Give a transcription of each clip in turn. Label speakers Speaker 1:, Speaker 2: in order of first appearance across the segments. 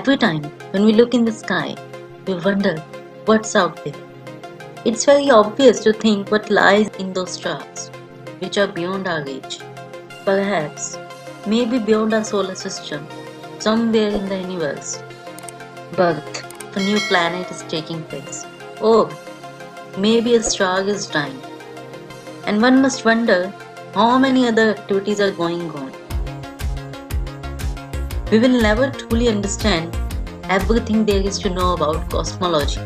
Speaker 1: Every time when we look in the sky, we wonder what's out there. It's very obvious to think what lies in those stars, which are beyond our reach. Perhaps, maybe beyond our solar system, somewhere in the universe, birth of a new planet is taking place. Or maybe a star is dying. And one must wonder how many other activities are going on. We will never truly understand everything there is to know about cosmology,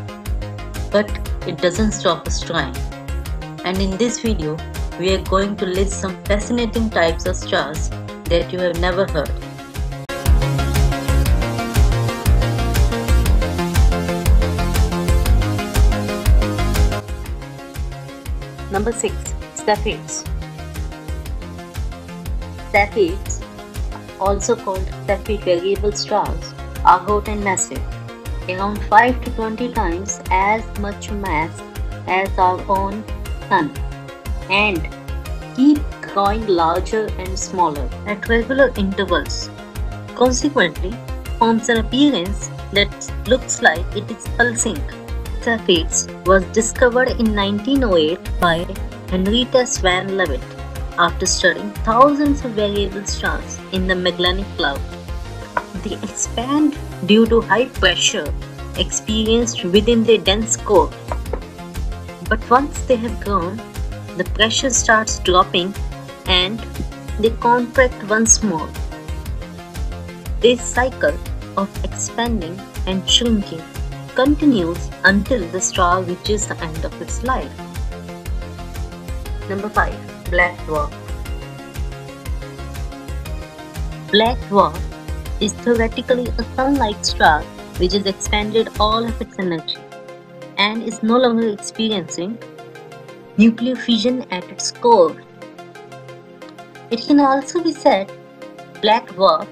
Speaker 1: but it doesn't stop us trying. And in this video, we are going to list some fascinating types of stars that you have never heard. Number 6. Cepheids. Cepheids, also called Cepheid variable stars, are hot and massive, around 5 to 20 times as much mass as our own Sun, and keep growing larger and smaller at regular intervals. Consequently, forms an appearance that looks like it is pulsing. Cepheids was discovered in 1908 by Henrietta Swan Leavitt after studying thousands of variable stars in the Magellanic Cloud. They expand due to high pressure experienced within their dense core. But once they have grown, the pressure starts dropping and they contract once more. This cycle of expanding and shrinking continues until the star reaches the end of its life. Number 5. Black Dwarf. Black dwarf is theoretically a sun-like star which has expended all of its energy and is no longer experiencing nuclear fission at its core. It can also be said black dwarf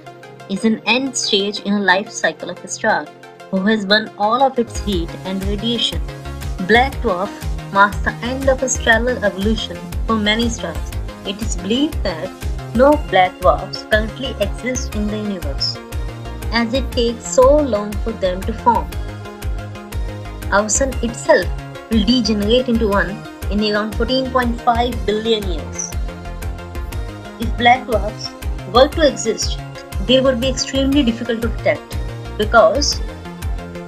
Speaker 1: is an end stage in a life cycle of a star who has burned all of its heat and radiation. Black dwarf marks the end of a stellar evolution for many stars. It is believed that no black dwarfs currently exist in the universe, as it takes so long for them to form. Our Sun itself will degenerate into one in around 14.5 billion years. If black dwarfs were to exist, they would be extremely difficult to detect because,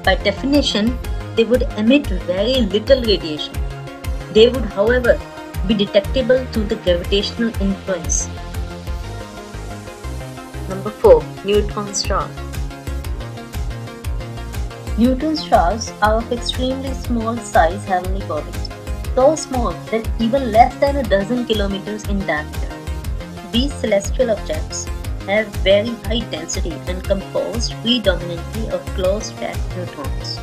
Speaker 1: by definition, they would emit very little radiation. They would, however, be detectable through the gravitational influence. Number 4. Neutron star. Neutron stars are of extremely small size heavenly bodies, so small that even less than a dozen kilometers in diameter. These celestial objects have very high density and composed predominantly of close-packed neutrons.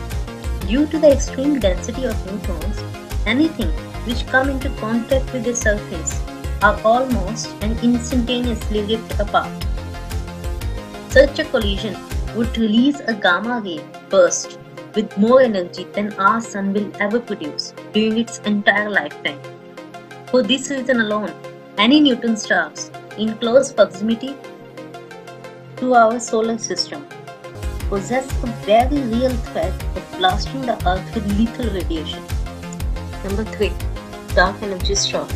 Speaker 1: Due to the extreme density of neutrons, anything which come into contact with the surface are almost and instantaneously ripped apart. Such a collision would release a gamma ray burst with more energy than our Sun will ever produce during its entire lifetime. For this reason alone, any neutron stars in close proximity to our solar system possess a very real threat of blasting the Earth with lethal radiation. Number 3. Dark energy star.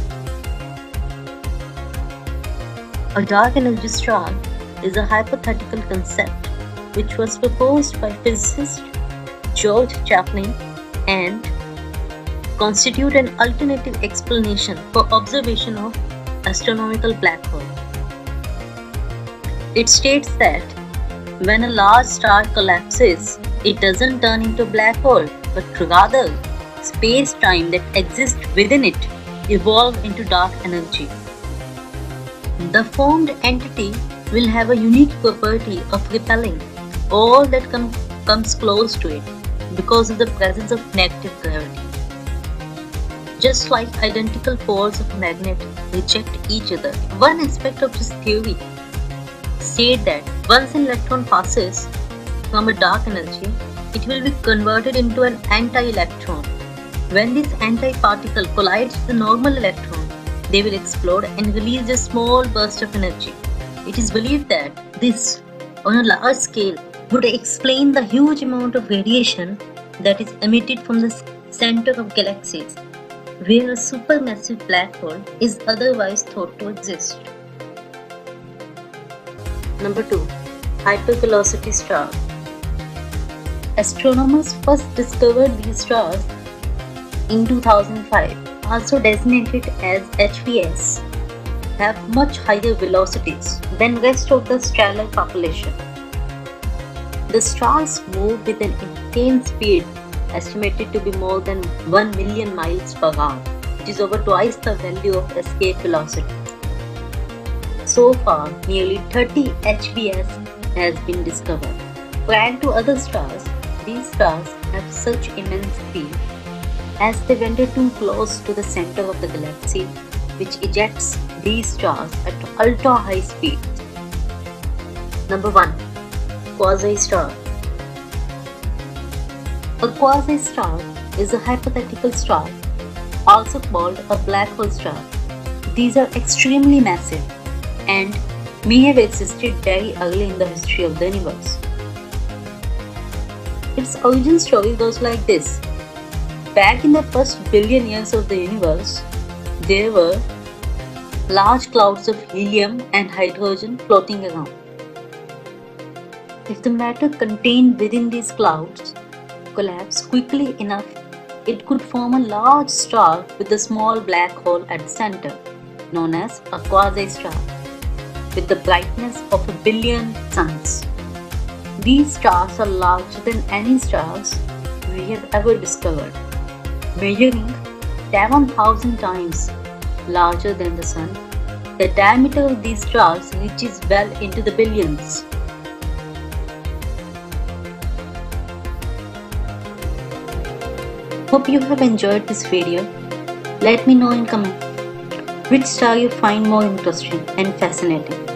Speaker 1: A dark energy star is a hypothetical concept which was proposed by physicist George Chaplin and constitute an alternative explanation for observation of astronomical black hole. It states that when a large star collapses, it doesn't turn into a black hole, but rather space-time that exists within it evolve into dark energy. The formed entity will have a unique property of repelling all that comes close to it because of the presence of negative gravity. Just like identical poles of a magnet reject each other, one aspect of this theory states that once an electron passes from a dark energy, it will be converted into an anti-electron. When this antiparticle collides with the normal electron, they will explode and release a small burst of energy. It is believed that this, on a large scale, would explain the huge amount of radiation that is emitted from the center of galaxies, where a supermassive black hole is otherwise thought to exist. Number 2. Hypervelocity stars. Astronomers first discovered these stars in 2005, also designated as HVS, have much higher velocities than rest of the stellar population. The stars move with an intense speed estimated to be more than 1 million miles per hour, which is over twice the value of escape velocity. So far, nearly 30 HVS has been discovered. Compared to other stars, these stars have such immense speed as they wander too close to the center of the galaxy, which ejects these stars at ultra high speed. Number 1. Quasi-star. A quasi-star is a hypothetical star, also called a black hole star. These are extremely massive and may have existed very early in the history of the universe. Its origin story goes like this. Back in the first billion years of the universe, there were large clouds of helium and hydrogen floating around. If the matter contained within these clouds collapsed quickly enough, it could form a large star with a small black hole at the center, known as a quasi-star, with the brightness of a billion suns. These stars are larger than any stars we have ever discovered, measuring 7,000 times larger than the Sun. The diameter of these stars reaches well into the billions. Hope you have enjoyed this video. Let me know in comment which star you find more interesting and fascinating.